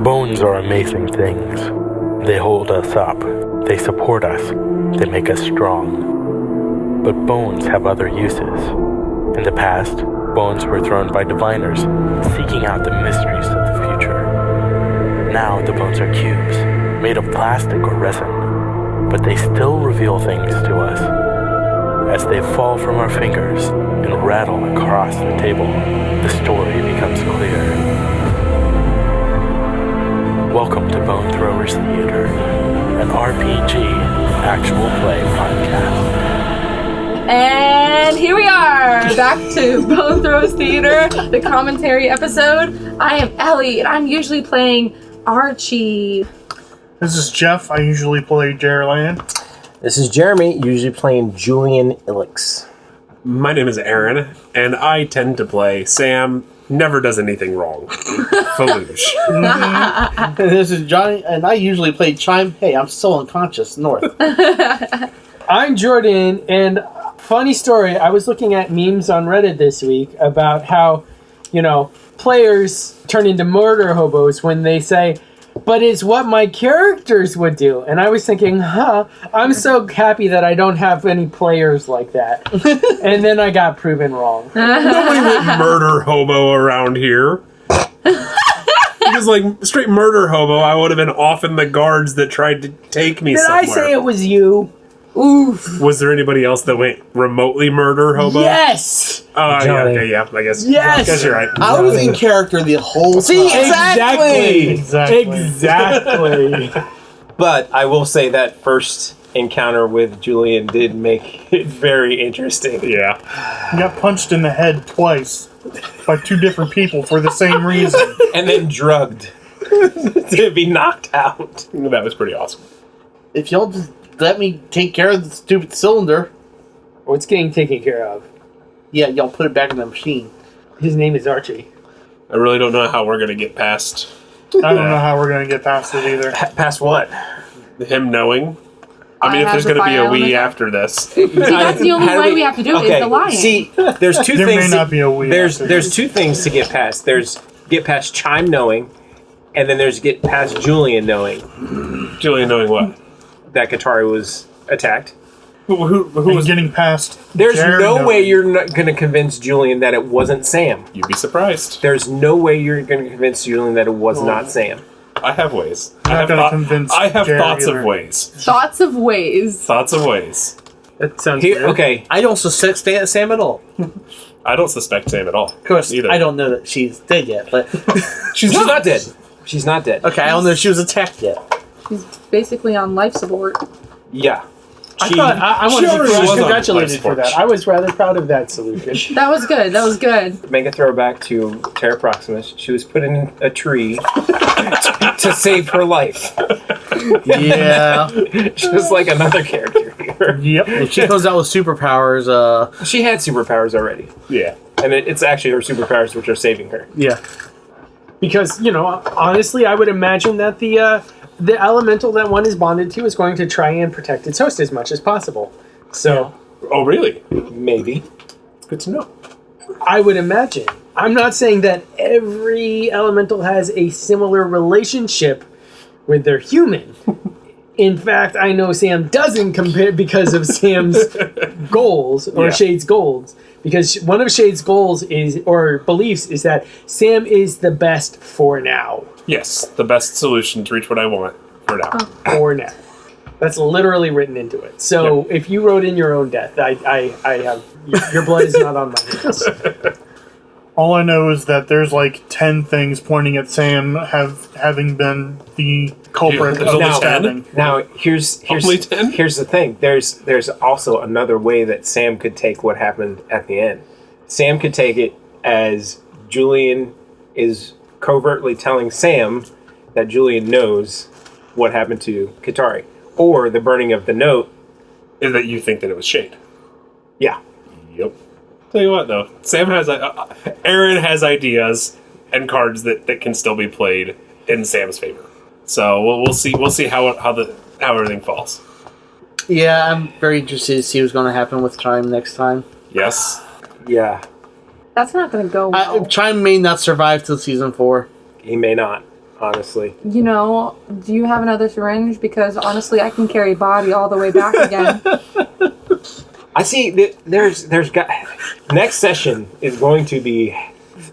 Bones are amazing things. They hold us up. They support us. They make us strong. But bones have other uses. In the past, bones were thrown by diviners, seeking out the mysteries of the future. Now the bones are cubes, made of plastic or resin, but they still reveal things to us. As they fall from our fingers and rattle across the table, the story becomes clear. Welcome to Bone Throwers Theater, an RPG actual play podcast. And here we are, back to Bone Throwers Theater, the commentary episode. I am Ellie, and I'm usually playing Archi. This is Jeff. I usually play Jerr Lan. This is Jeremy, usually playing Julian Illix. My name is Aaron, and I tend to play Sam. Never does anything wrong. Feluge. This is Johnny, and I usually play Chime. Hey, I'm still unconscious, North. I'm Jordan, and funny story, I was looking at memes on Reddit this week about how, players turn into murder hobos when they say, but it's what my characters would do. And I was thinking, I'm so happy that I don't have any players like that. And then I got proven wrong. Nobody would murder hobo around here. Because, straight murder hobo, I would have been off in the guards that tried to take me somewhere. Did I say it was you? Oof. Was there anybody else that went remotely murder hobo? Yes! I guess. Yes! I guess you're right. I was in character the whole time. See, exactly! Exactly. But I will say that first encounter with Julian did make it very interesting. Yeah. I got punched in the head twice by two different people for the same reason. And then drugged to be knocked out. That was pretty awesome. If y'all just let me take care of the stupid cylinder, What's getting taken care of? yeah, y'all put it back in the machine. His name is Archie. I really don't know how we're going to get past I don't know how we're going to get past it either. Past what? him knowing. I mean, I if there's have going to be the a fire we element. after this. See, that's the only way we have to do it, is the lying. See, there's two There things. may not be a we. There's after this. two things to get past. There's get past Chime knowing, and then there's get past Julian knowing Julian knowing what? that Katari was attacked. Who And was getting past. There's Jerr no knowing. way you're not going to convince Julian that it wasn't Sam. You'd be surprised. There's no way you're going to convince Julian that it was not Sam. I have ways. I'm not gonna convince I have Jerry thoughts either. of ways. Thoughts of ways. Thoughts of ways. That sounds Here, good. okay, I don't suspect Sam at all. I don't suspect Sam at all. Of course, either. I don't know that she's dead yet, but... she's not dead. She's not dead. Okay, I don't know if she was attacked yet. He's basically on life support. Yeah. I thought I wanted already to was be on congratulated life for support. that. I was rather proud of that solution. That was good. That was good. Make a throwback to Terra Proximus. She was put in a tree to save her life. Yeah. Just like another character here. Yep. If she goes out with superpowers, She had superpowers already. Yeah. And it's actually her superpowers which are saving her. yeah. Because, honestly, I would imagine that the elemental that one is bonded to is going to try and protect its host as much as possible. So, Oh, really? Maybe. It's good to know. I would imagine. I'm not saying that every elemental has a similar relationship with their human. In fact, I know Sam doesn't compare because of Sam's goals, or Yeah. Shade's goals. Because one of Shade's goals or beliefs is that Sam is the best for now. Yes, the best solution to reach what I want for now. For now. That's literally written into it. So if you wrote in your own death, I have your blood is not on my hands. All I know is that there's 10 things pointing at Sam having been the culprit There's of only the 10? stabbing. Now, here's Only 10? here's the thing. There's also another way that Sam could take what happened at the end. Sam could take it as Julian is covertly telling Sam that Julian knows what happened to Katari. Or the burning of the note. Is that you think that it was Shade? Yeah. Yep. Tell you what, though, Sam has Aaron has ideas and cards that can still be played in Sam's favor. So we'll see how everything falls. Yeah, I'm very interested to see what's going to happen with Chime next time. Yes. Yeah. That's not going to go well. Chime may not survive till season 4. He may not. honestly. You know, do you have another syringe? Because honestly, I can carry body all the way back again. I see that there's got next session is going to be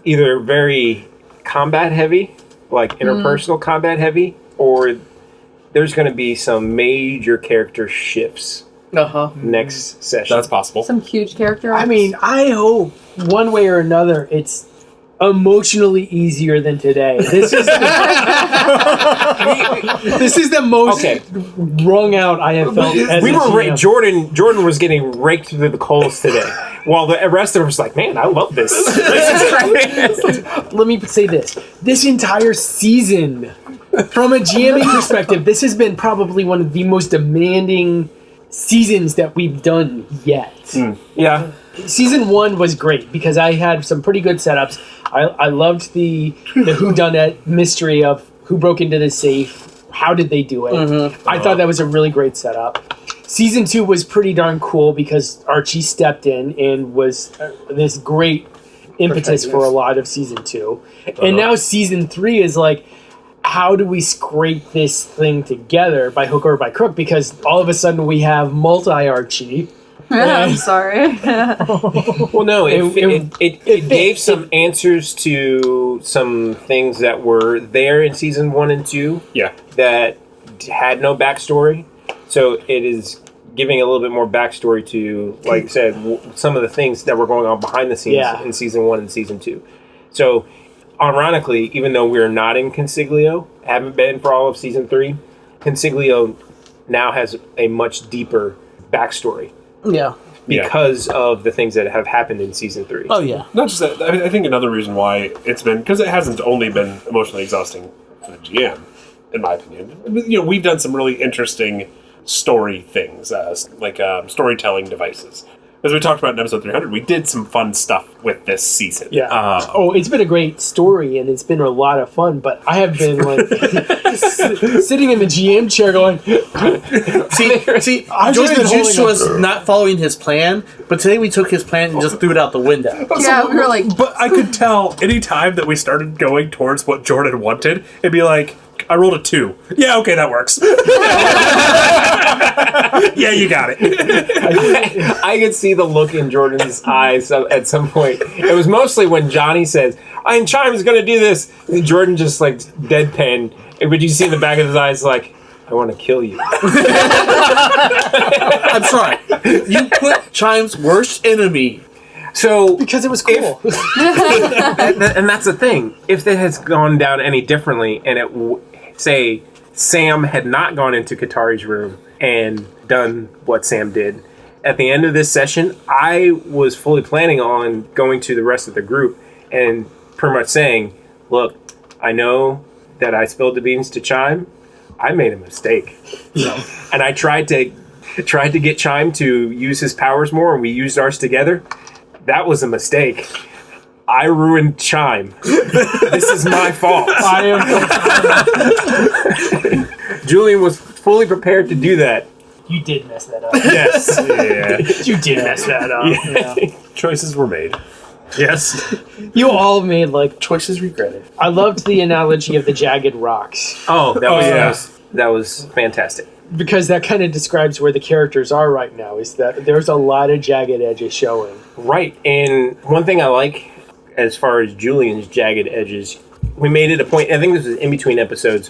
either very combat heavy, like interpersonal combat heavy, or there's going to be some major character shifts next session. That's possible. Some huge character I arcs. mean, I hope one way or another it's emotionally easier than today. This is this is the most wrung out I have felt. As We a were GM. Jordan was getting raked through the coals today, while the rest of us was like, "Man, I love this." Let me say this: this entire season, from a GMing perspective, this has been probably one of the most demanding seasons that we've done yet. Yeah. Season 1 was great because I had some pretty good setups. I loved the whodunit mystery of who broke into the safe, how did they do it. I thought that was a really great setup. Season 2 was pretty darn cool because Archie stepped in and was this great impetus for a lot of Season 2. And now Season 3 is like, how do we scrape this thing together by hook or by crook? Because all of a sudden we have multi-Archie. I'm sorry. Well, no, it gave some answers to some things that were there in season 1 and 2. Yeah. That had no backstory. So it is giving a little bit more backstory to, like I said, some of the things that were going on behind the scenes in season 1 and season 2. So, ironically, even though we're not in Consiglio, haven't been for all of season 3, Consiglio now has a much deeper backstory. Yeah. Because of the things that have happened in season 3. Oh, yeah. Not just that. I think another reason why it's been, because it hasn't only been emotionally exhausting for the GM, in my opinion. You know, we've done some really interesting story things, like storytelling devices. As we talked about in episode 300, we did some fun stuff with this season. Yeah. It's been a great story and it's been a lot of fun, but I have been like sitting in the GM chair going, See, I've just Jordan's been used to holding us not following his plan, but today we took his plan and just threw it out the window. Yeah, we were like, But I could tell any time that we started going towards what Jordan wanted, it'd be like, I rolled a 2. Yeah, okay, that works. Yeah, you got it. I could see the look in Jordan's eyes at some point. It was mostly when Johnny says, "And Chime's going to do this." And Jordan just like deadpan. But you see in the back of his eyes, like, "I want to kill you." I'm sorry. You put Chime's worst enemy. So because it was cool. and that's the thing. If it has gone down any differently, and say Sam had not gone into Katari's room and done what Sam did, at the end of this session, I was fully planning on going to the rest of the group and pretty much saying, "Look, I know that I spilled the beans to Chime. I made a mistake." And I tried to get Chime to use his powers more, and we used ours together. That was a mistake. I ruined Chime. This is my fault. Julian was fully prepared to do that. You did mess that up. Yes. Yeah. You did mess that up. Yeah. Choices were made. Yes. You all made like Choices regretted. I loved the analogy of the jagged rocks Oh, that was fantastic. because that kind of describes where the characters are right now. Is that there's a lot of jagged edges showing. Right. And one thing I like as far as Julian's jagged edges, we made it a point, I think this was in between episodes,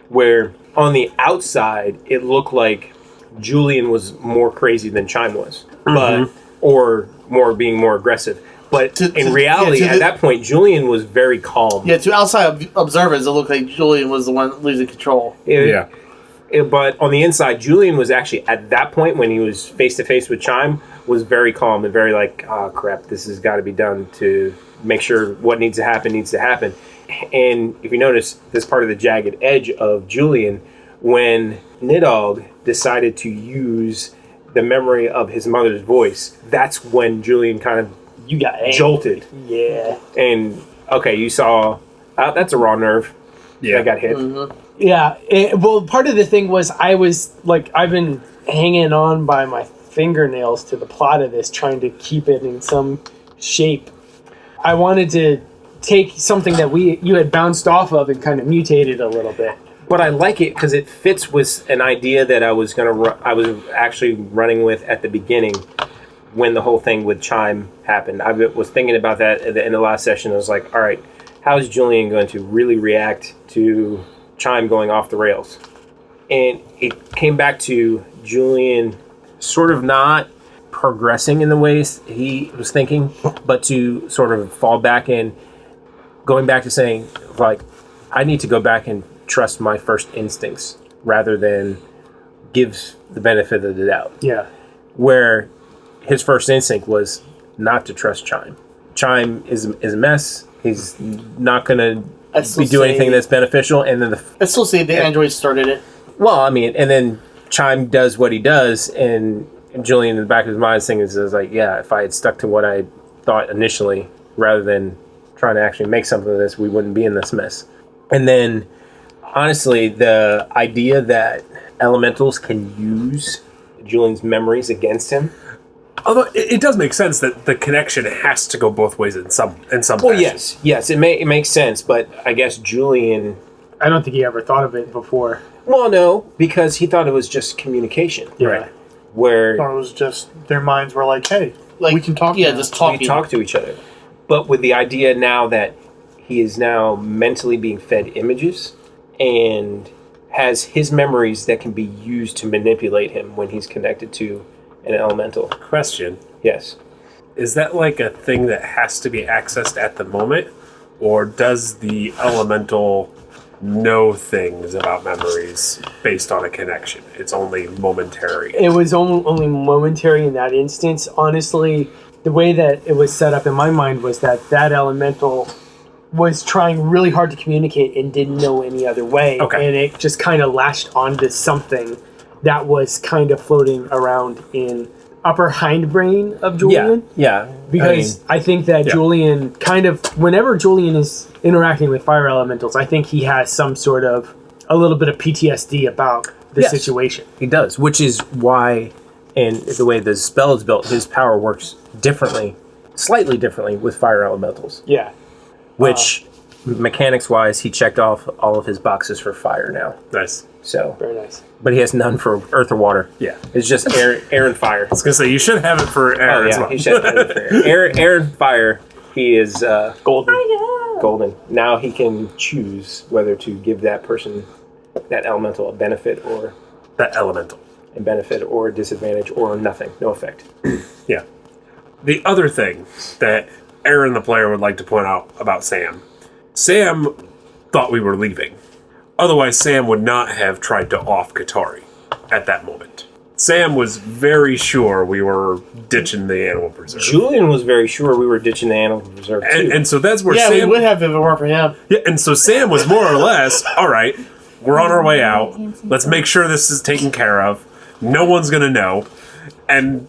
where on the outside it looked like Julian was more crazy than Chime was. But or being more aggressive. But in reality, at that point, Julian was very calm. Yeah, to outside observers, it looked like Julian was the one losing control. But on the inside, Julian was actually, at that point, when he was face-to-face with Chime, was very calm and very like, "Oh, crap, this has got to be done to make sure what needs to happen needs to happen." And if you notice, this part of the jagged edge of Julian, when Nidog decided to use the memory of his mother's voice, that's when Julian kind of jolted. Yeah. And, okay, you saw, that's a raw nerve that got hit. Yeah. Well, part of the thing was I was like, I've been hanging on by my fingernails to the plot of this, trying to keep it in some shape. I wanted to take something that you had bounced off of and kind of mutate it a little bit. But I like it because it fits with an idea that I was I was actually running with at the beginning when the whole thing with Chime happened. I was thinking about that at the end of the last session. I was like, all right, how is Julian going to really react to Chime going off the rails? And it came back to Julian sort of not progressing in the ways he was thinking, but to sort of fall back in, going back to saying, like, I need to go back and trust my first instincts rather than give the benefit of the doubt. Yeah. Where his first instinct was not to trust Chime. Chime is a mess. He's not going to be doing anything that's beneficial. And then I still say the android started it. well, I mean, and then Chime does what he does, and Julian in the back of his mind is thinking, is like, yeah, if I had stuck to what I thought initially, rather than trying to actually make something of this, we wouldn't be in this mess. And then, honestly, the idea that elementals can use Julian's memories against him. Although it does make sense that the connection has to go both ways in some Well, fashion. yes, it makes sense, but I guess Julian. I don't think he ever thought of it before. Well, no, because he thought it was just communication. Yeah. Right. Where Or it was just their minds were like, hey, Like, we can talk. Yeah, now. just we talking. talk to each other. But with the idea now that he is now mentally being fed images and has his memories that can be used to manipulate him when he's connected to an elemental. Question. Yes. Is that like a thing that has to be accessed at the moment? Or does the elemental know things about memories based on a connection? It's only momentary. It was only momentary in that instance. Honestly, the way that it was set up in my mind was that elemental was trying really hard to communicate and didn't know any other way. Okay. And it just kind of latched onto something that was kind of floating around in upper hindbrain of Julian. Yeah. Because I think that yeah. Julian kind of, whenever Julian is interacting with fire elementals, I think he has some sort of, a little bit of PTSD about the Yes. situation. He does, which is why, and the way the spell is built, his power works differently, slightly differently with fire elementals. Yeah. Which, mechanics-wise, he checked off all of his boxes for fire now. Nice. So, Very nice. but he has none for earth or water. Yeah. It's just air and fire. I was going to say, you should have it for air as well. he should have it for air and fire. He is Golden. golden. Now he can choose whether to give that person, that elemental, a benefit or That elemental. a disadvantage or nothing, no effect. Yeah. The other thing that Aaron, the player, would like to point out about Sam. Sam thought we were leaving. Otherwise, Sam would not have tried to off Katari at that moment. Sam was very sure we were ditching the animal preserve. Julian was very sure we were ditching the animal preserve too. And so that's where Yeah, Sam... we would have if it weren't for him. Yeah, and so Sam was more or less, all right, we're on our way out. Let's make sure this is taken care of. No one's going to know. And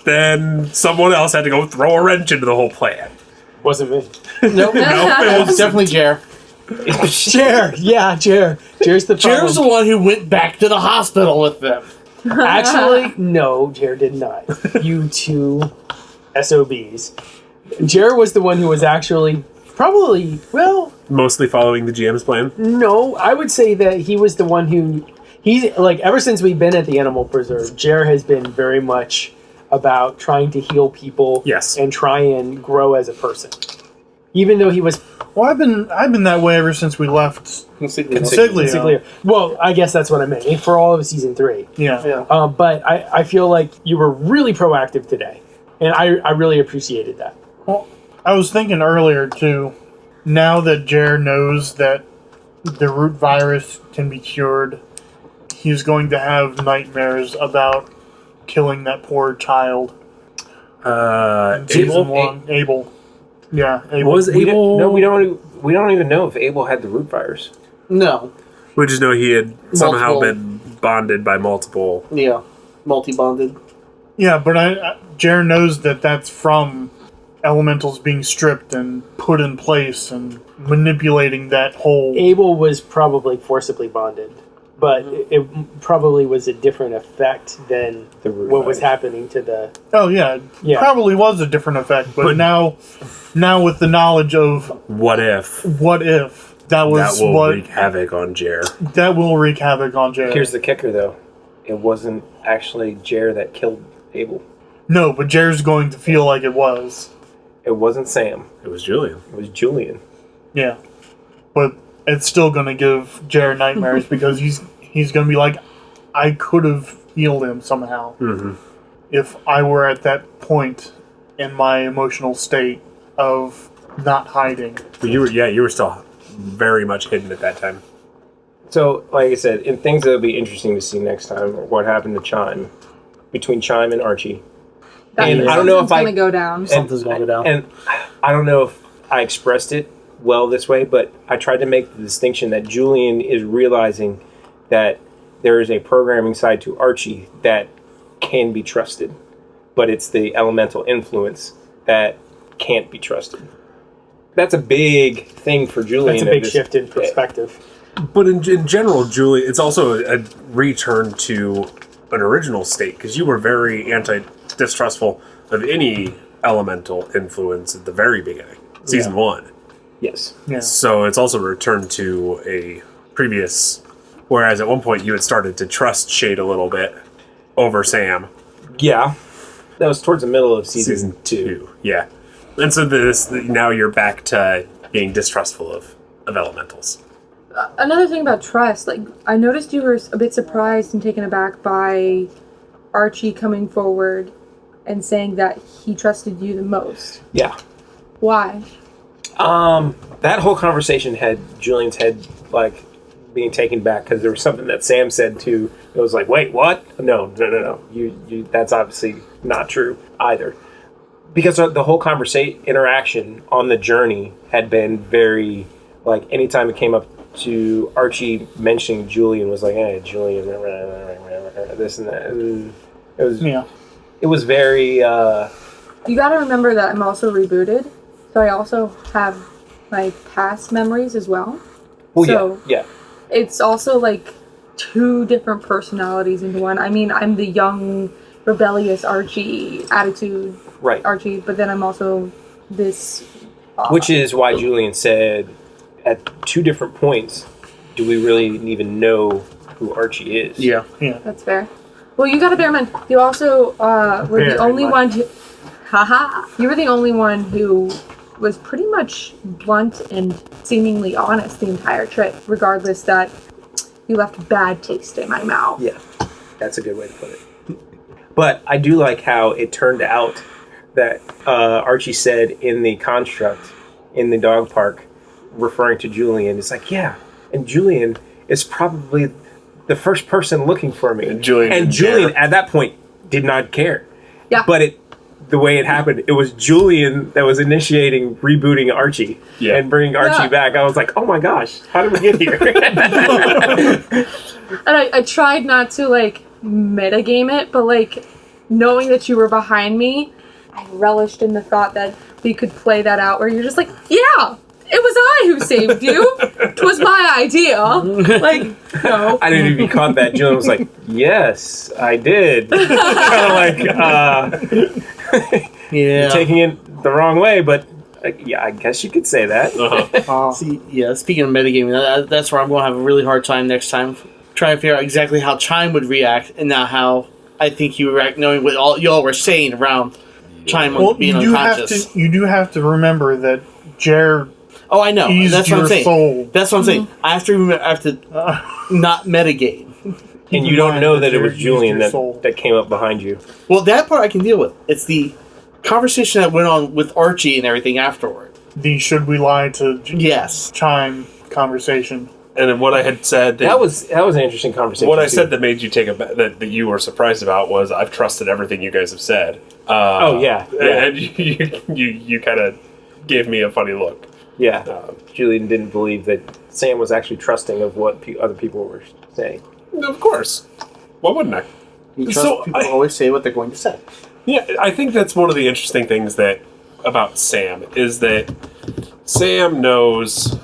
then someone else had to go throw a wrench into the whole plan. Wasn't me. Nope. It was definitely Jerr. Jerr. Yeah, Jerr. Jerr's the problem. Jerr's the one who went back to the hospital with them. Actually, no, Jerr did not. You two SOBs. Jerr was the one who was actually probably, well, Mostly following the GM's plan. no, I would say that he was the one who, he's, like, ever since we've been at the Animal Preserve, Jerr has been very much about trying to heal people Yes. and try and grow as a person. Even though he was Well, I've been that way ever since we left Consiglio. basically, well, I guess that's what I meant, for all of season 3. Yeah. But I feel like you were really proactive today, and I really appreciated that. Well, I was thinking earlier too. Now that Jerr knows that the root virus can be cured, he's going to have nightmares about killing that poor child. Season 1, Abel. Yeah, Abel. Was Abel... No, we don't even know if Abel had the root virus. No. We just know he had somehow Multiple. been bonded by multiple... Yeah. Multi-bonded. Yeah, but Jerr knows that that's from elementals being stripped and put in place and manipulating that whole. Abel was probably forcibly bonded. but it probably was a different effect than The root what was virus. happening to the. Oh yeah, Yeah. probably was a different effect, but now with the knowledge of What if what if that was that will what wreak havoc on Jerr? that will wreak havoc on Jerry. Here's the kicker, though. It wasn't actually Jerr that killed Abel. No, but Jerry's going to feel like it was. It wasn't Sam. It was Julian. It was Julian. Yeah, but it's still going to give Jerry nightmares because he's going to be like, I could have healed him somehow if I were at that point in my emotional state of not hiding. But you were still very much hidden at that time. So, like I said, in things that'll be interesting to see next time, what happened to Chime, between Chime and Archie. And I don't know if going to go down. Something's going to go down. And I don't know if I expressed it well this way, but I tried to make the distinction that Julian is realizing that there is a programming side to Archie that can be trusted, but it's the elemental influence that can't be trusted. That's a big thing for Julian. That's a big shift in perspective. But in general, Julian, it's also a return to an original state, because you were very distrustful of any elemental influence at the very beginning, season 1. Yes. Yeah. So it's also a return to a previous, whereas at one point you had started to trust Shade a little bit over Sam. Yeah. That was towards the middle of season 2. Yeah. And so now you're back to being distrustful of elementals. Another thing about trust, like, I noticed you were a bit surprised and taken aback by Archie coming forward and saying that he trusted you the most. Yeah. Why? That whole conversation had Julian's head, like, being taken back because there was something that Sam said too. It was like, wait, what? No. You that's obviously not true either. Because the whole interaction on the journey had been very, like, anytime it came up to Archie mentioning Julian was like, hey, Julian, this and that. And it was very... You gotta remember that I'm also rebooted, so I also have my past memories as well. Well, So- yeah. It's also like 2 different personalities into one. I mean, I'm the young, rebellious Archie, attitude Right. Archie, but then I'm also this... Which is why Julian said at 2 different points, do we really even know who Archie is? Yeah. That's fair. Well, you gotta bear in mind, you also were the Very only much. one who... Haha! You were the only one who was pretty much blunt and seemingly honest the entire trip, regardless that you left a bad taste in my mouth. Yeah, that's a good way to put it. But I do like how it turned out that Archie said in the construct in the dog park, referring to Julian, it's like, yeah, and Julian is probably the first person looking for me. And Julian at that point did not care. Yeah. But the way it happened, it was Julian that was initiating rebooting Archie and bringing Archie back. I was like, oh my gosh, how did we get here? And I tried not to, like, metagame it, but, like, knowing that you were behind me, I relished in the thought that we could play that out where you're just like, yeah, it was I who saved you. 'Twas my idea. Like, no. I didn't even caught that. Julian was like, yes, I did. Kind of like, Yeah. taking it the wrong way, but yeah, I guess you could say that. See, yeah, speaking of metagaming, that's where I'm going to have a really hard time next time. Trying to figure out exactly how Chime would react, and now how I think you would react, knowing what all y'all were saying around Chime being unconscious. You do have to remember that Jerr Oh, I know. eased That's what your I'm saying. soul. That's what I'm saying. I have to remember. I have to not metagame. And you don't know that it was Jerr Julian used your soul. that came up behind you. Well, that part I can deal with. It's the conversation that went on with Archie and everything afterward. The should we lie to Yes. Chime conversation. And then what I had said... That was an interesting conversation. What I too. said that made you that you were surprised about was I've trusted everything you guys have said. Oh, yeah. And you kind of gave me a funny look. Yeah. Julian didn't believe that Sam was actually trusting of what other people were saying. Of course. Why wouldn't I? You trust So people always say what they're going to say. Yeah, I think that's one of the interesting things about Sam is that Sam knows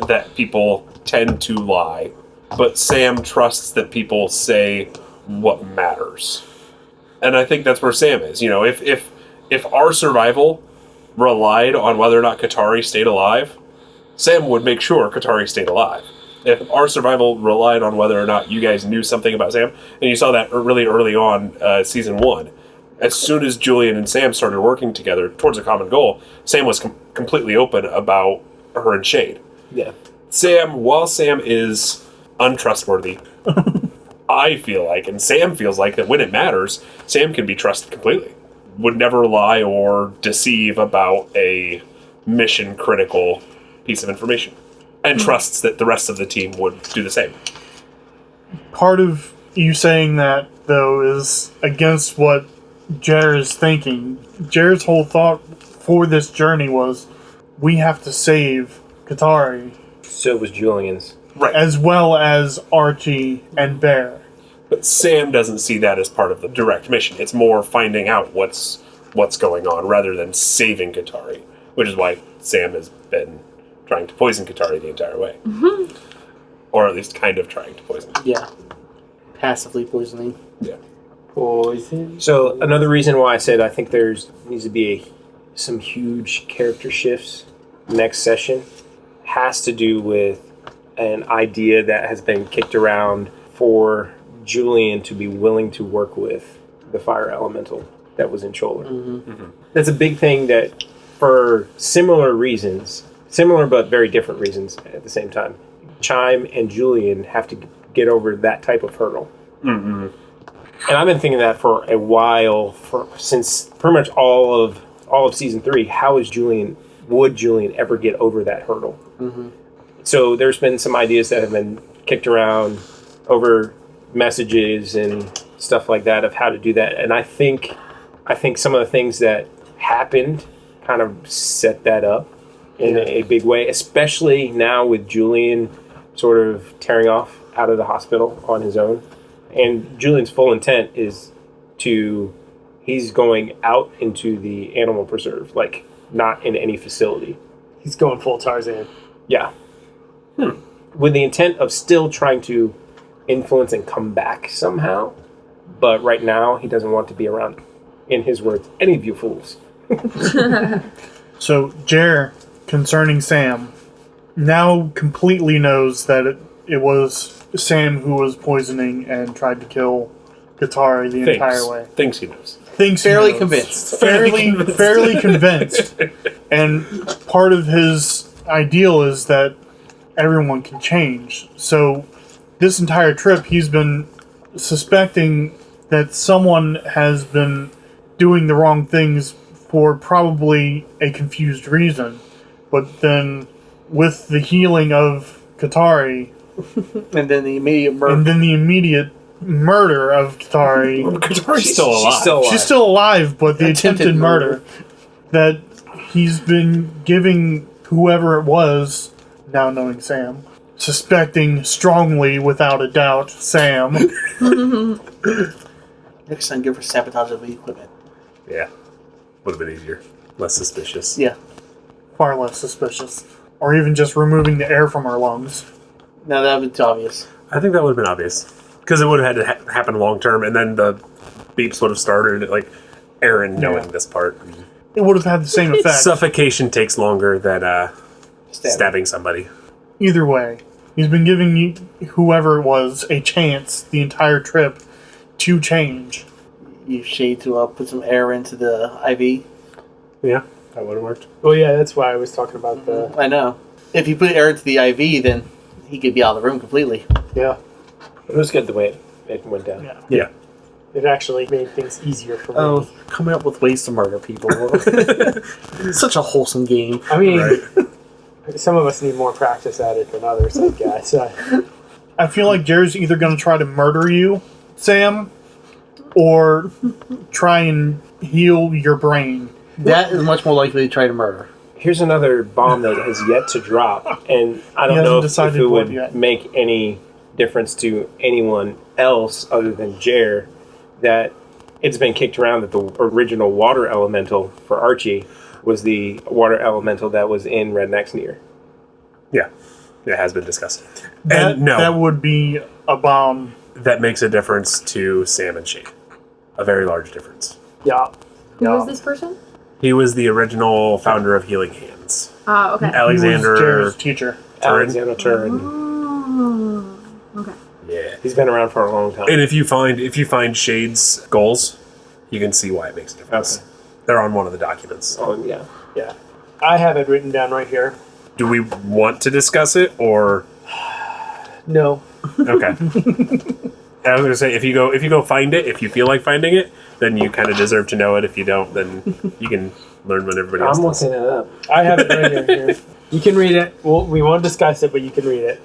that people tend to lie, but Sam trusts that people say what matters. And I think that's where Sam is. You know, if our survival relied on whether or not Katari stayed alive, Sam would make sure Katari stayed alive. If our survival relied on whether or not you guys knew something about Sam, and you saw that really early on, season 1, as soon as Julian and Sam started working together towards a common goal, Sam was completely open about her and Shade. Yeah. While Sam is untrustworthy, I feel like, and Sam feels like, that when it matters, Sam can be trusted completely. Would never lie or deceive about a mission-critical piece of information. And trusts that the rest of the team would do the same. Part of you saying that, though, is against what Jerr is thinking. Jerr's whole thought for this journey was, we have to save Katari. So was Julian's. Right. As well as Archie and Bear. But Sam doesn't see that as part of the direct mission. It's more finding out what's going on rather than saving Katari. Which is why Sam has been trying to poison Katari the entire way. Mm-hmm. Or at least kind of trying to poison her. Yeah. Passively poisoning. Yeah. Poison. So another reason why I said I think needs to be some huge character shifts next session has to do with an idea that has been kicked around for Julian to be willing to work with the fire elemental that was in Choler. Mm-hmm. Mm-hmm. That's a big thing that, for similar reasons, similar but very different reasons at the same time, Chime and Julian have to get over that type of hurdle. Mm-hmm. And I've been thinking that for a while, since pretty much all of season 3. Would Julian ever get over that hurdle? Mm-hmm. So there's been some ideas that have been kicked around over messages and stuff like that of how to do that. And I think some of the things that happened kind of set that up in a big way, especially now with Julian sort of tearing off out of the hospital on his own. And Julian's full intent is he's going out into the animal preserve, like not in any facility. He's going full Tarzan. Yeah. With the intent of still trying to influence and come back somehow. But right now, he doesn't want to be around, in his words, any of you fools. So, Jerr, concerning Sam, now completely knows that it was Sam who was poisoning and tried to kill Katari the entire way. Thinks he knows. Fairly convinced. Fairly convinced. And part of his ideal is that everyone can change. So this entire trip, he's been suspecting that someone has been doing the wrong things for probably a confused reason. But then with the healing of Katari... and then the immediate murder. And then the immediate murder of Katari... Katari's still alive. She's still alive, but the attempted murder that he's been giving whoever it was, now knowing Sam, suspecting strongly, without a doubt, Sam. Next time, give her sabotage of the equipment. Yeah. Would have been easier. Less suspicious. Yeah. Far less suspicious. Or even just removing the air from her lungs. Now that would be obvious. I think that would have been obvious. Because it would have had to happen long term, and then the beeps would have started, like, Aaron knowing this part. It would have had the same effect. Suffocation takes longer than stabbing somebody. Either way, he's been giving you, whoever it was, a chance the entire trip to change. Use Shade to put some air into the IV. Yeah, that would have worked. Well, yeah, that's why I was talking about the... I know. If you put air into the IV, then he could be out of the room completely. Yeah. It was good the way it went down. Yeah. It actually made things easier for me. Oh, coming up with ways to murder people. Such a wholesome game. I mean, some of us need more practice at it than others, I guess. I feel like Jerry's either going to try to murder you, Sam, or try and heal your brain. That is much more likely to try to murder. Here's another bomb that has yet to drop, and I don't know if it would make any difference to anyone else other than Jerr, that it's been kicked around that the original water elemental for Archie was the water elemental that was in Redneck's Near. Yeah. It has been discussed. That, And no, that would be a bomb. that makes a difference to Sam and Shade. A very large difference. Yeah. Who yeah. was this person? He was the original founder of Healing Hands. Oh, okay. He was Alexander Jer's teacher. Turin. Alexander Turin. Oh, okay. Yeah. He's been around for a long time. And if you find Shade's goals, you can see why it makes a difference. Okay. They're on one of the documents. Oh, yeah. Yeah. I have it written down right here. Do we want to discuss it or No. okay? I was gonna say if you go find it, if you feel like finding it, then you kind of deserve to know it. If you don't, then you can learn when everybody else I'm does. looking it up. I have it right here. You can read it. Well, we won't discuss it, but you can read it.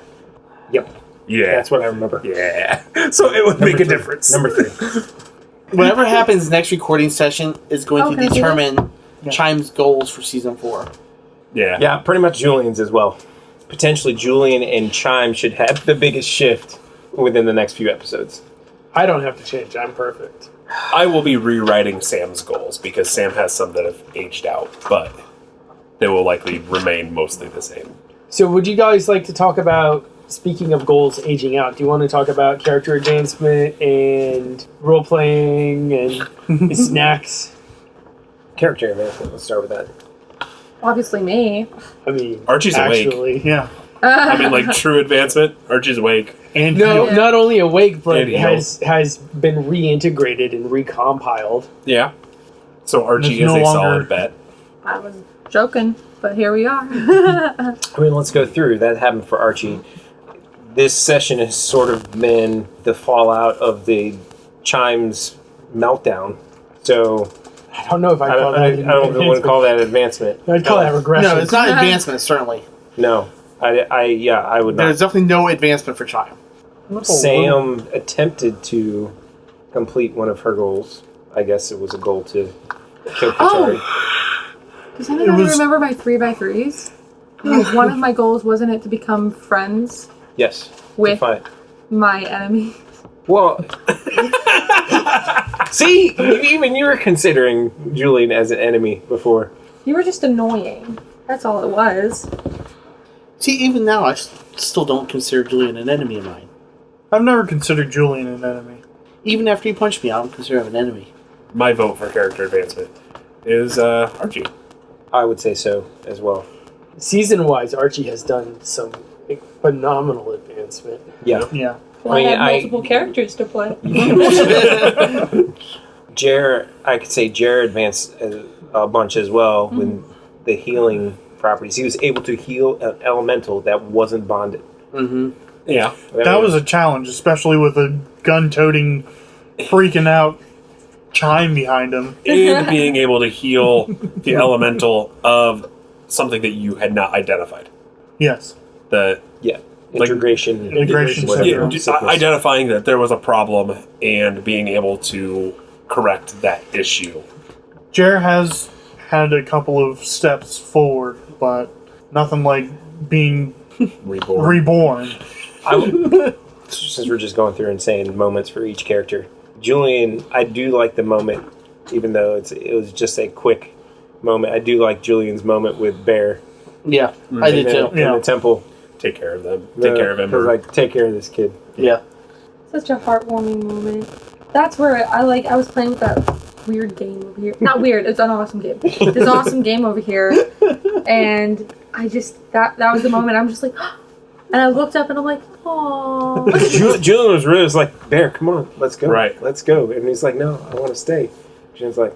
Yep. Yeah, That's what I remember. yeah. So it would make a 3. difference. Number 3. Whatever happens next recording session is going Oh, to can I see determine Chime's goals for season 4. Yeah. Yeah, pretty much Julian's as well. Potentially Julian and Chime should have the biggest shift within the next few episodes. I don't have to change. I'm perfect. I will be rewriting Sam's goals because Sam has some that have aged out, but they will likely remain mostly the same. So, would you guys like to talk about, speaking of goals aging out, do you want to talk about character advancement and role playing and snacks? Character advancement, let's start with that. Obviously me. I mean, Archie's awake. actually, Yeah. I mean, like true advancement. Archie's awake. And no, Yeah. not only awake, but And has been reintegrated and recompiled. Yeah. So Archie There's is no a longer- solid bet. I was joking, but here we are. I mean, let's go through. That happened for Archie. This session has sort of been the fallout of the Chime's meltdown. So I don't know if I I call don't, that. I don't want to call that advancement. I'd call that regression. No, it's not advancement, certainly. No, I would There's not. definitely no advancement for Chime. Sam attempted to complete one of her goals. I guess it was a goal to kill Katari. Does anyone was- remember my 3x3s? Because one of my goals wasn't it to become friends Yes. with Fine. my enemy. Well, see, even you were considering Julian as an enemy before. You were just annoying. That's all it was. See, even now, I still don't consider Julian an enemy of mine. I've never considered Julian an enemy. Even after he punched me, I don't consider him an enemy. My vote for character advancement is Archie. I would say so as well. Season-wise, Archie has done some phenomenal advancement. Yeah. Yeah. Well, I mean, I had I- multiple characters to play. I could say Jerr advanced a bunch as well with the healing properties. He was able to heal an elemental that wasn't bonded. Mm-hmm. Yeah. That was a challenge, especially with a gun-toting, freaking out Chime behind him. And being able to heal the elemental of something that you had not identified. Yes. The integration. Integration whatever, syndrome. sickness. identifying that there was a problem and being able to correct that issue. Jerr has had a couple of steps forward, but nothing like being Reborn. reborn. Since we're just going through and saying moments for each character, Julian, I do like the moment, even though it was just a quick moment. I do like Julian's moment with Bear Yeah, I did too. in the temple. Take care of them. Take care of him. Because, like, take care of this kid. Yeah. Such a heartwarming moment. That's where I was playing with that weird game over here. Not weird, it's an awesome game. This awesome game over here. And I just, that was the moment I'm just like, and I looked up and I'm like, aww. Julian was really just like, Bear, come on, let's go. Right. Let's go. And he's like, no, I want to stay. Julian's like,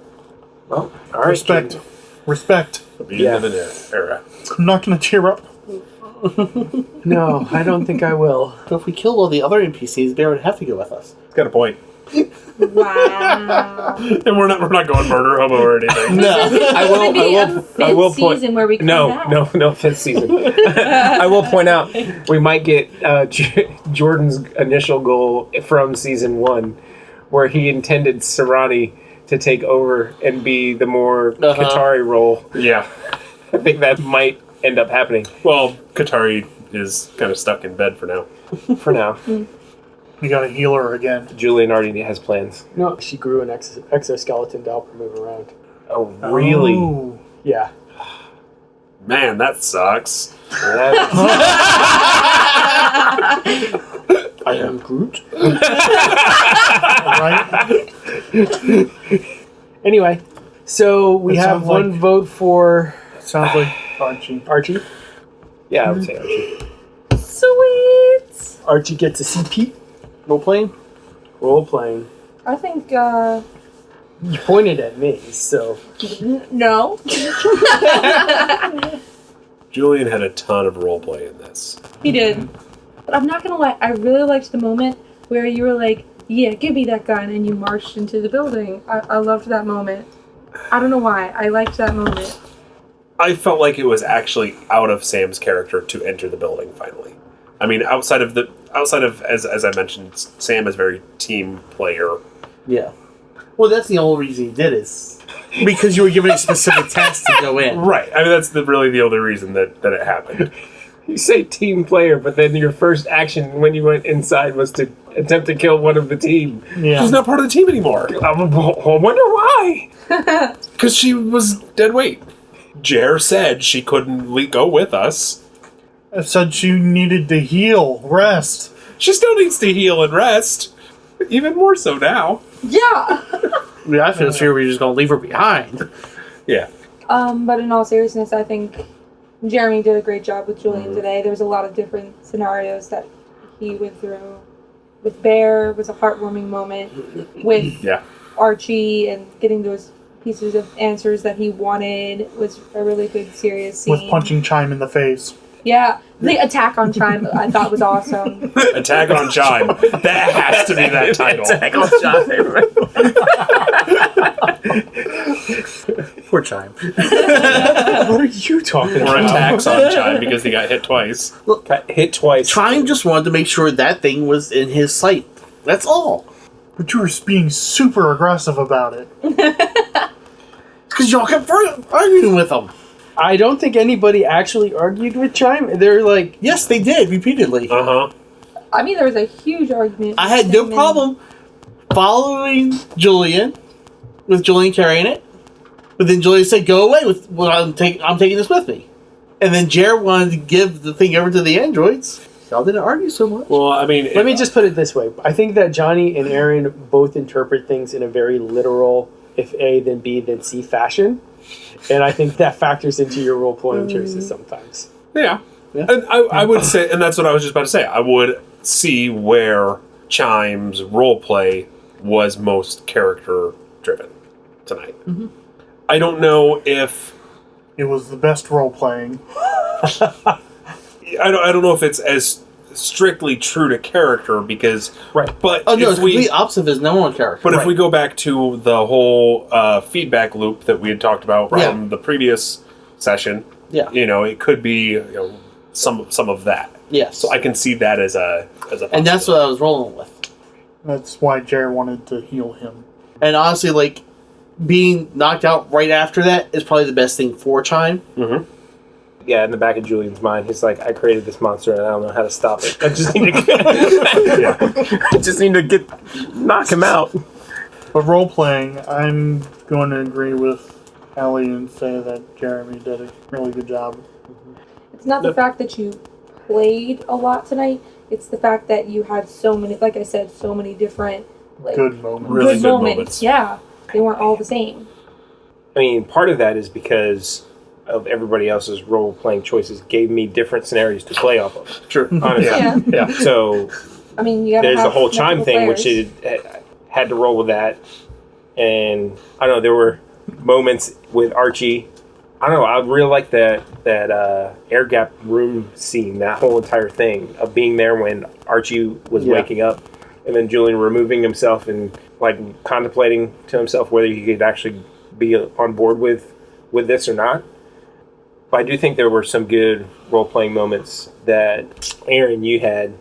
well, all right. Respect. kid. Respect. The beginning of an era. I'm not going to cheer up. No, I don't think I will. But if we killed all the other NPCs, Bear would have to go with us. It's got a point. Wow. And we're not going murder hobo or anything. No. I will. Maybe I a will. fifth I will point. season where we come back. No fifth season. I will point out we might get Jordan's initial goal from season 1, where he intended Serrani to take over and be the more Qatari role. Yeah. I think that might end up happening Well, Katari is kind of stuck in bed for now. for now. You got to heal her again. Julian already has plans. No, she grew an exoskeleton to help her move around. Oh, really? Oh. Yeah. Man, that sucks. I am Groot. Right? Anyway, so we That have sounds one like- vote for Sounds like Archie. Archie. Yeah, I would say Archie. Sweet. Archie gets a CP. Role playing. Role playing. I think, You pointed at me, so no. Julian had a ton of roleplay in this. He did. But I'm not gonna lie, I really liked the moment where you were like, yeah, give me that gun, and you marched into the building. I loved that moment. I don't know why. I liked that moment. I felt like it was actually out of Sam's character to enter the building finally. I mean, outside of as I mentioned, Sam is very team player. Yeah. Well, that's the only reason he did is because you were given a specific task to go in. Right. I mean, that's really the only reason that it happened. You say team player, but then your first action when you went inside was to attempt to kill one of the team. Yeah. She's not part of the team anymore. I wonder why. Because she was dead weight. Jerr said she couldn't go with us. I said she needed to heal, rest. She still needs to heal and rest. Even more so now. Yeah. Yeah, I feel sure we're just gonna leave her behind. Yeah. But in all seriousness, I think Jeremy did a great job with Julian today. There was a lot of different scenarios that he went through. With Bear was a heartwarming moment. With Yeah. Archie and getting those pieces of answers that he wanted was a really good, serious scene. With punching Chime in the face. Yeah, the attack on Chime I thought was awesome. Attack on Chime. That has to be that title. Attack on Chime. Poor Chime. what are you talking Or about? attacks on Chime because he got hit twice. Got hit twice. Chime just wanted to make sure that thing was in his sight. That's all. But you were being super aggressive about it. Because y'all kept arguing with him. I don't think anybody actually argued with Chime. They're like, Yes, they did repeatedly. Uh-huh. I mean, there was a huge argument. I had no between- problem following Julian, with Julian carrying it. But then Julian said, "Go away with. Well, I'm taking this with me." And then Jerr wanted to give the thing over to the androids. Y'all didn't argue so much. Well, I mean... let me just put it this way. I think that Johnny and Aaron both interpret things in a very literal, if A, then B, then C fashion. And I think that factors into your role-playing choices sometimes. Yeah. Yeah. And I would say, and that's what I was just about to say, I would see where Chime's roleplay was most character-driven tonight. Mm-hmm. I don't know if... It was the best role playing. I don't know if it's as strictly true to character because... Right. But Oh no, if it's complete opposite of his known character. But if Right. we go back to the whole feedback loop that we had talked about from the previous session, Yeah. it could be some of that. Yes. So I can see that as a And that's what I was rolling with. That's why Jerry wanted to heal him. And honestly, like, being knocked out right after that is probably the best thing for Chime. Mm-hmm. Yeah, in the back of Julian's mind, he's like, I created this monster and I don't know how to stop it. I just need to knock him out. But role playing, I'm going to agree with Ellie and say that Jeremy did a really good job. It's not the fact that you played a lot tonight. It's the fact that you had so many, like I said, so many different Good moment. Really good good moments. moments. Yeah, they weren't all the same. I mean, part of that is because of everybody else's role-playing choices gave me different scenarios to play off of. Sure. Honestly. Yeah. Yeah. So I mean, you gotta there's have the whole Chime multiple thing, which players. it had to roll with that. And I don't know, there were moments with Archie. I don't know, I really like that air gap room scene, that whole entire thing of being there when Archie was waking up, and then Julian removing himself and like contemplating to himself whether he could actually be on board with this or not. But I do think there were some good role playing moments that Aaron, you had.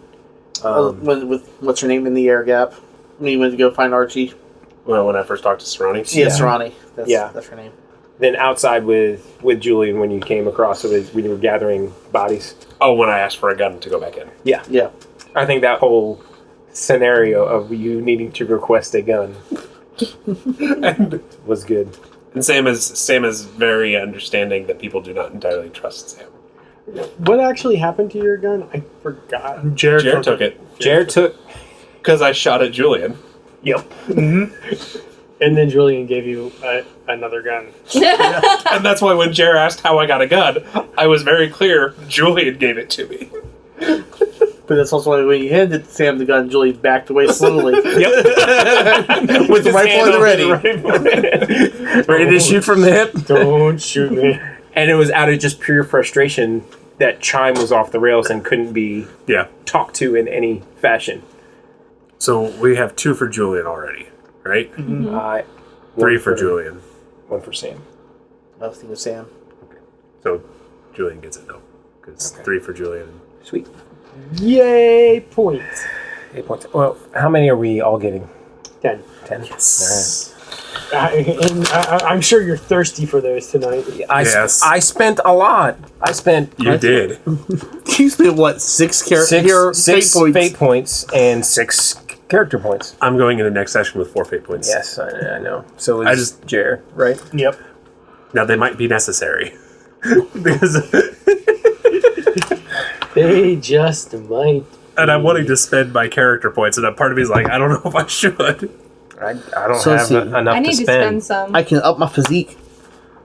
With what's her name in the air gap? When you went to go find Archie. Well, when I first talked to Serrani. Yeah, Serrani. That's her name. Then outside with Julian when you came across it, when you were gathering bodies. Oh, when I asked for a gun to go back in. Yeah. Yeah. I think that whole scenario of you needing to request a gun And was good. And Sam is very understanding that people do not entirely trust Sam. What actually happened to your gun? I forgot. Jerr took it. Jerr took. Because I shot at Julian. Yep. And then Julian gave you another gun. And that's why when Jerr asked how I got a gun, I was very clear Julian gave it to me. But that's also why when you handed Sam the gun, Julian backed away slowly. With the rifle at the ready. Ready to shoot from the hip. Don't shoot me. And it was out of just pure frustration that Chime was off the rails and couldn't be talked to in any fashion. So we have 2 for Julian already, right? 3 for Julian. 1 for Sam. I was thinking of Sam. Okay. So Julian gets it, though. Because 3 for Julian. Sweet. Yay, points. 8 points. Well, how many are we all getting? 10. 10? Yes. I'm sure you're thirsty for those tonight. Yes. I spent a lot. You did. You spent what, 6 six fate points? fate points and 6 character points. I'm going into next session with 4 fate points. Yes, I know. So it's Jerr, right? Yep. Now, they might be necessary. Because... They just might. And I'm wanting to spend my character points, and a part of me is like, I don't know if I should. I don't So have see, enough I need to to spend. spend some. I can up my physique.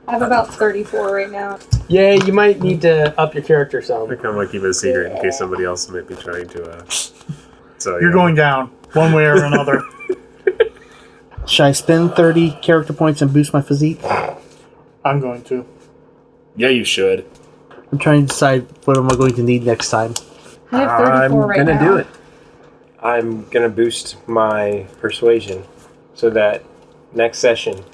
I have about 34 right now. Yeah, you might need to up your character I some. think I might keep it a secret in case somebody else might be trying to. So You're going down, one way or another. Should I spend 30 character points and boost my physique? I'm going to. Yeah, you should. I'm trying to decide what am I going to need next time. I have 34 I'm right gonna now. do it. I'm gonna boost my persuasion so that next session,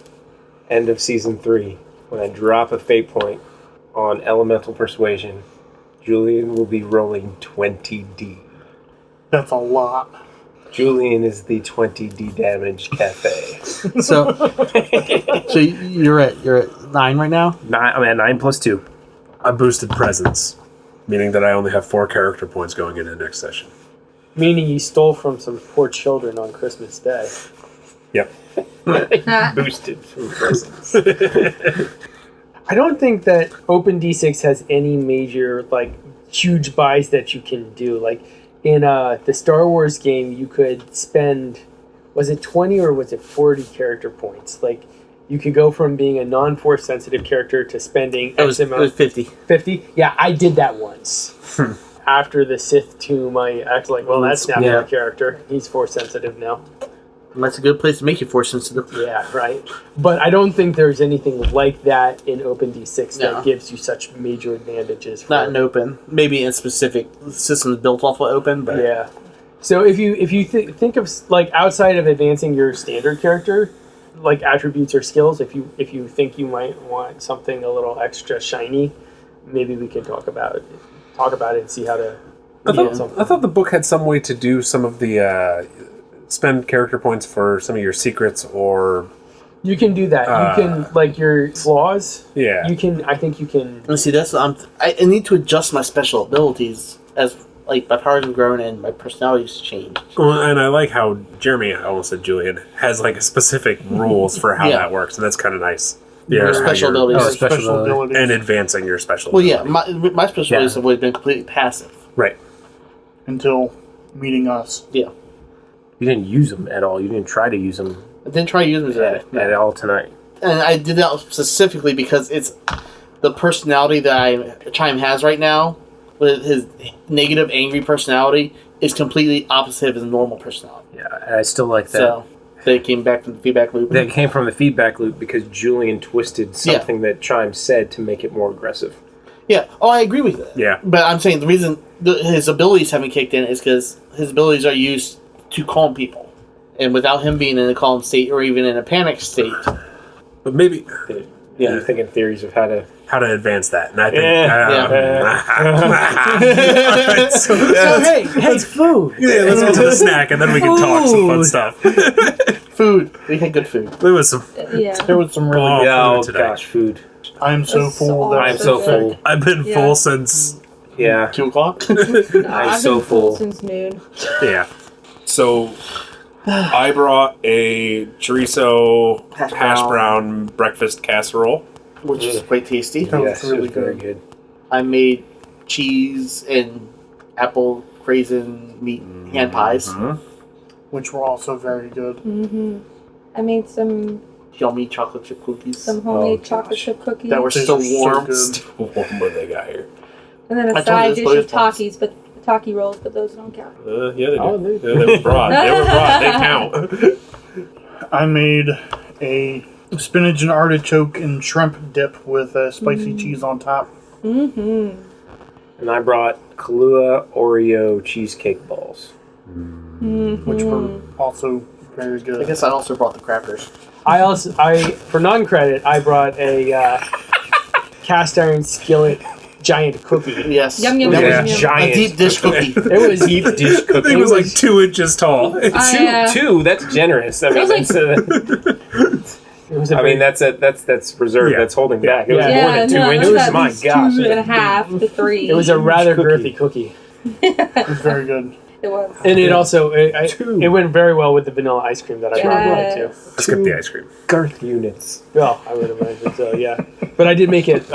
end of season 3, when I drop a fate point on elemental persuasion, Julian will be rolling 20d. That's a lot. Julian is the 20d damage cafe. So you're at 9 right now? I'm at 9 plus 2. I boosted presence, meaning that I only have 4 character points going into next session. Meaning you stole from some poor children on Christmas Day. Yep. Boosted from presence. I don't think that OpenD6 has any major, huge buys that you can do. Like, in the Star Wars game, you could spend, was it 20 or was it 40 character points? Like, you could go from being a non-force sensitive character to spending It was 50. 50? Yeah, I did that once. After the Sith tomb, I acted like, well, that's not Yeah. my character. He's force sensitive now. That's a good place to make you force sensitive. Yeah, right. But I don't think there's anything like that in OpenD6 No. that gives you such major advantages. Not in open. Maybe in specific systems built off of open, but Yeah. So if you think of outside of advancing your standard character, like attributes or skills, if you think you might want something a little extra shiny, maybe we can talk about it and see how to. I get something. thought the book had some way to do some of the spend character points for some of your secrets, or You can do that. You can your flaws. yeah. You can. I think you can. let's see. That's I need to adjust my special abilities as my powers have grown and my personality's changed. Well, and I like how Jeremy, I almost said Julian, has specific rules for how Yeah. that works, and that's kind of nice. Your how special you're- abilities. Special abilities. and advancing your special. Well, yeah, ability. my special abilities have always been completely passive. Right. Until meeting us. Yeah, You didn't use them at all. You didn't try to use them I didn't try to use them today. at all tonight. And I did that specifically because it's the personality that Chime has right now, with his negative, angry personality, is completely opposite of his normal personality. Yeah, and I still like that. So they came back from the feedback loop. That came from the feedback loop because Julian twisted something that Chime said to make it more aggressive. Yeah. Oh, I agree with that. Yeah. But I'm saying the reason his abilities haven't kicked in is because his abilities are used to calm people, and without him being in a calm state or even in a panic state. But maybe You're thinking theories of how to... how to advance that, and I think. So hey, food. Yeah, let's get to the snack, and then we can talk some fun Food. stuff. Food. We had good food. There was some. Yeah. There was some really. Oh, Oh, today. gosh, food. I'm so That's full. so that I'm so full. I've been Yeah. full since. Yeah. 2 o'clock. No, I've so been full full. since noon. Yeah. So, I brought a chorizo Hash hash brown. brown breakfast casserole. which is quite tasty. That was Yes, really it was very good. good. I made cheese and apple craisin meat hand pies. Mhm. Which were also very good. Mm-hmm. I made some Yummy chocolate chip cookies homemade Oh, chocolate gosh. chip cookies. that were These still are so warm. good. What more they got here? and then I a told you side this dish bonus of points. Takis, but Taki rolls, but those don't count. Yeah, they do. Oh, they- Yeah, they were broad. They were broad. They count. I made a spinach and artichoke and shrimp dip with spicy cheese on top. Mm-hmm. And I brought Kahlua Oreo cheesecake balls. Which were also very good. I guess I also brought the crackers. I for non-credit, I brought a cast iron skillet giant cookie. Yes. Yum, yum, That yum, was yum, yum. giant. a deep dish cookie. It was Deep dish The cookie. thing was like 2 inches tall. Two. That's generous. I mean, was like- that's It was a I very- mean, that's reserved. Yeah. That's holding back. It was Yeah. more than 2 no, inches. it was at My least gosh. 2.5 to 3. it was a rather cookie. girthy cookie, It was very good. It was. and it also Two. it went very well with the vanilla ice cream that I brought too. Yes. I skipped the ice cream. Girth units. Well, I would imagine so, yeah. But I did make it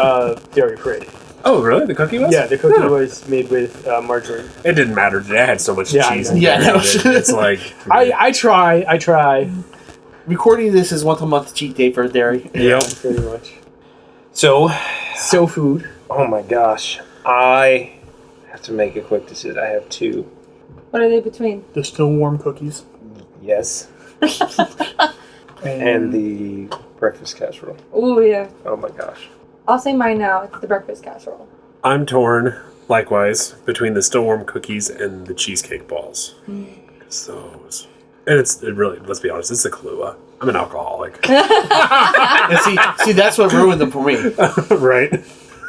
dairy free. Oh, really? The cookie was? Yeah, the cookie Yeah. was made with margarine. It didn't matter. It had so much Yeah, cheese. I in know. there Yeah, that no. it's like. I try. Recording this is once a month cheat day for dairy. Yep. Pretty much. So, So food. oh my gosh, I have to make a quick decision. I have 2. What are they between? The still warm cookies. Yes, and the breakfast casserole. Oh yeah. Oh my gosh. I'll say mine now. It's the breakfast casserole. I'm torn, likewise, between the still warm cookies and the cheesecake balls. Because those. And it really, let's be honest, it's the Kahlua. I'm an alcoholic. And see, that's what ruined them for me. Right?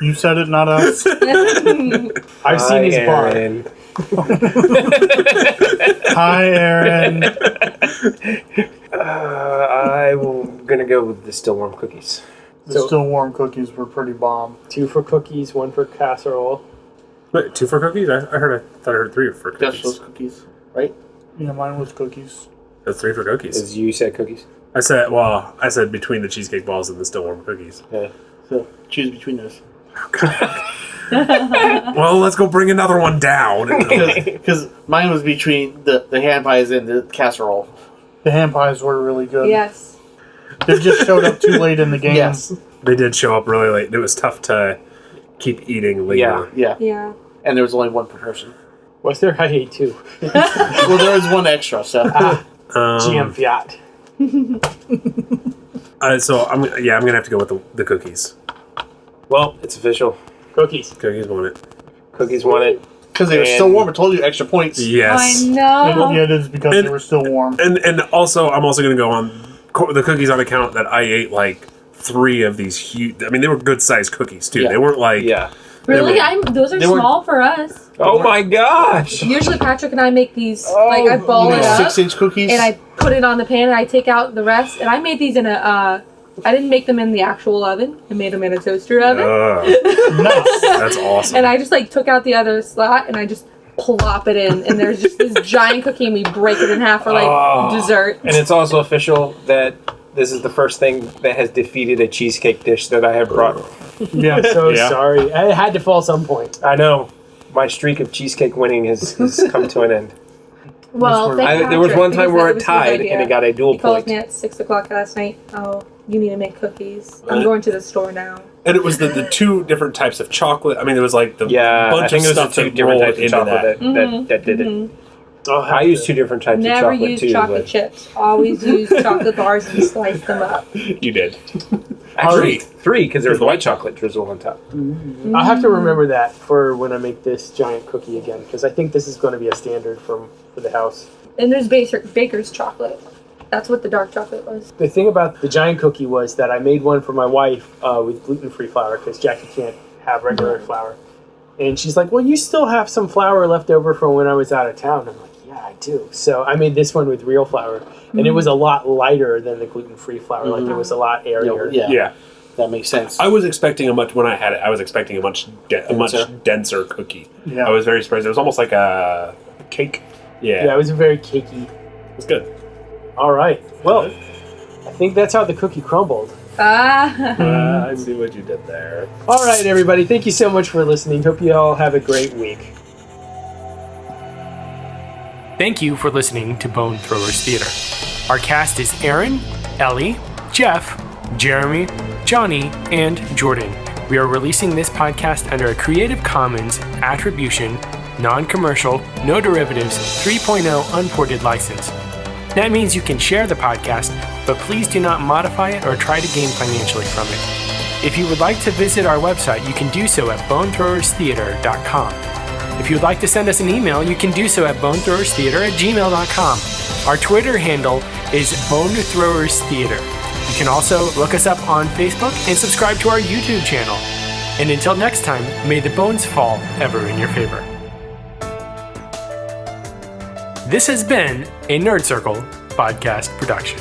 You said it, not us. I've seen his bar. Aaron. Hi, Aaron. I'm gonna go with the still warm cookies. The So- still warm cookies were pretty bomb. 2 for cookies, 1 for casserole. Wait, 2 for cookies? I thought I heard 3 for That's cookies. those cookies, right? Yeah, mine was cookies. That's 3 for cookies. As you said, cookies. I said between the cheesecake balls and the still warm cookies. Yeah. So choose between those. Well, let's go bring another one down. Because mine was between the hand pies and the casserole. The ham pies were really good. Yes. They just showed up too late in the game. Yes. They did show up really late. It was tough to keep eating later. Yeah. Yeah. And there was only one per person. Was there? I ate 2. Well, there was one extra, so. GM Fiat. So I'm gonna have to go with the cookies. Well, it's official. Cookies. Cookies won it. Cookies won it. Because they were still warm. I told you extra points. Yes. I know. Yeah, it is because And- they were still warm. And also I'm also gonna go on the cookies on account that I ate like 3 of these huge. I mean, they were good sized cookies too. Yeah. They weren't like Yeah. Really? They were- Those are they were- small for us. Oh my gosh. Usually Patrick and I make these, like I ball You it made up 6-inch cookies? and I put it on the pan and I take out the rest. And I made these in a, I didn't make them in the actual oven. I made them in a toaster oven. Nice. That's awesome. And I just like took out the other slot and I just plop it in. And there's just this giant cookie and we break it in half for like Oh. dessert. And it's also official that this is the first thing that has defeated a cheesecake dish that I have brought. I'm so Yeah. sorry. I had to fall some point. I know. My streak of cheesecake winning has come to an end. Well, thank There was Patrick, one time because where that it was his tied idea. and it got a dual He called point. me at 6 o'clock last night. Oh, you need to make cookies. I'm going to the store now. And it was the 2 different types of chocolate. I mean, there was like the Yeah, bunch I think of it was the stuff 2 that different rolled types of into chocolate that. that did it. Mhm. I used 2 different types of Never chocolate use too. chocolate but chips. Always use chocolate bars and slice them up. You did. actually, 3 because there was white chocolate drizzle on top. I'll have to remember that for when I make this giant cookie again, because I think this is going to be a standard for the house. And there's baker's chocolate. That's what the dark chocolate was. The thing about the giant cookie was that I made one for my wife with gluten-free flour, because Jackie can't have regular flour. And she's like, well, you still have some flour left over from when I was out of town. I'm like, yeah, I do. So I made this one with real flour, and it was a lot lighter than the gluten-free flour. Like, it was a lot airier. Yeah, Yeah. that makes sense. I was expecting a much much denser cookie. Yeah. I was very surprised. It was almost like a cake. Yeah. Yeah, it was very cakey. It's good. All right. Well, I think that's how the cookie crumbled. I see what you did there. All right, everybody. Thank you so much for listening. Hope you all have a great week. Thank you for listening to Bone Throwers Theater. Our cast is Aaron, Ellie, Jeff, Jeremy, Johnny, and Jordan. We are releasing this podcast under a Creative Commons Attribution, Non-Commercial, No Derivatives 3.0 Unported license. That means you can share the podcast, but please do not modify it or try to gain financially from it. If you would like to visit our website, you can do so at bonethrowerstheater.com. If you would like to send us an email, you can do so at bonethrowerstheater@gmail.com. Our Twitter handle is bonethrowerstheater. You can also look us up on Facebook and subscribe to our YouTube channel. And until next time, may the bones fall ever in your favor. This has been a Nerd Circle podcast production.